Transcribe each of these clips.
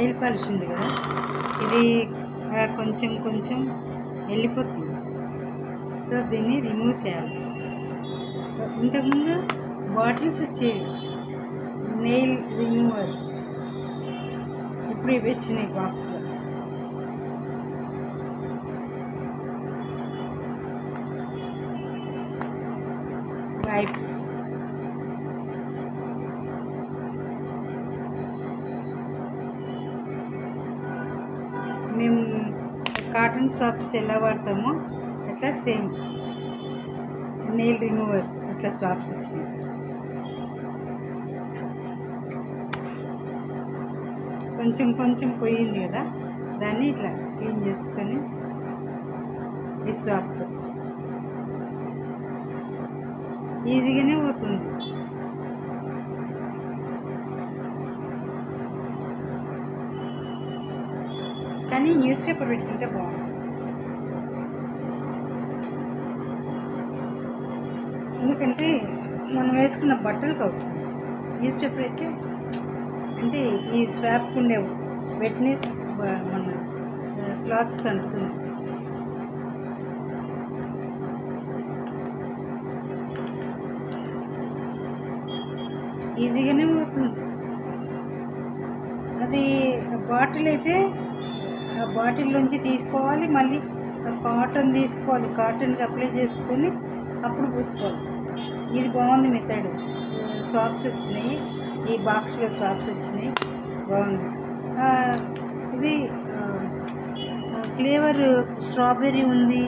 Nail polish ఉంది కదా, ఇది కొంచెం కొంచెం వెళ్ళిపోతుంది. సో దీన్ని రిమూవ్ చేయాలి. ఇంతకుముందు బాటిల్స్ వచ్చేవి నెయిల్ రిమూవర్, ఇప్పుడు ఇవి వచ్చినాయి బాక్స్లో. వైప్స్, మేము కాటన్ స్వాప్స్ ఎలా వాడతామో అట్లా సేమ్ నెయిల్ రిమూవర్ అట్లా స్వాప్స్ వచ్చినాయి. కొంచెం కొంచెం పోయింది కదా, దాన్ని ఇట్లా క్లీన్ చేసుకొని ఈ స్వాప్తో ఈజీగానే పోతుంది. కానీ న్యూస్ పేపర్ పెట్టుకుంటే బాగుంటుంది. ఎందుకంటే మనం వేసుకున్న బట్టలకు అవుతుంది. న్యూస్ పేపర్ అయితే అంటే ఈ స్వాప్కి ఉండే వెట్నెస్ మన క్లాత్స్కి అంటుతుంది. ఈజీగానే పోతుంది. అది బాటిల్ అయితే ఆ బాటిల్లోంచి తీసుకోవాలి, మళ్ళీ కాటన్ తీసుకోవాలి, కాటన్కి అప్లై చేసుకొని అప్పుడు పూసుకోవాలి. ఇది బాగుంది మెథడ్. స్వాప్స్ వచ్చినాయి, ఈ బాక్స్లో స్వాప్స్ వచ్చినాయి, బాగుంది. ఇది ఫ్లేవర్ స్ట్రాబెర్రీ ఉంది,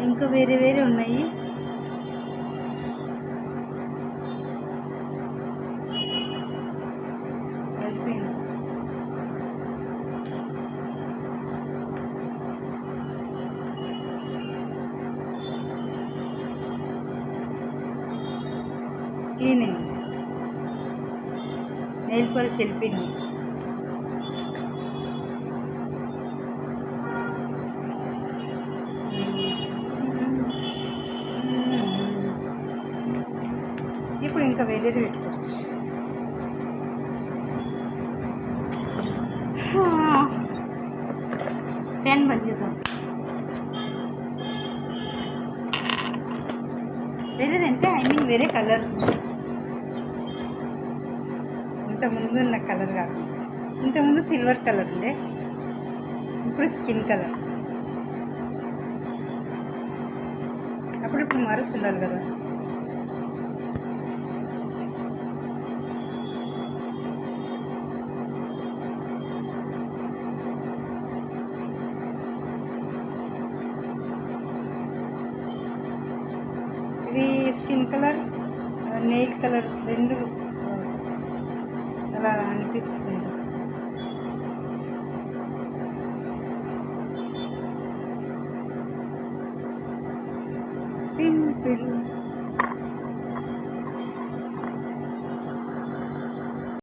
ఇంకా వేరే వేరే ఉన్నాయి. అయిపోయింది. క్లీన్ అయింది, నెయిల్ పాలిష్ వెళ్ళిపోయింది. ఇప్పుడు ఇంకా వేరేది పెట్టుకోవచ్చు. ఫ్యాన్ బంద్ చేద్దాం. వేరేదంటే వేరే కలర్, ఇంతకుముందు ఉన్న కలర్ కాకుండా. ఇంతకుముందు సిల్వర్ కలర్ ఉండే, ఇప్పుడు స్కిన్ కలర్. అప్పుడప్పుడు మారుస్తుండాలి కదా. ఇది స్కిన్ కలర్, నెయిల్ కలర్ రెండు అలా అనిపిస్తుంది. సింపుల్.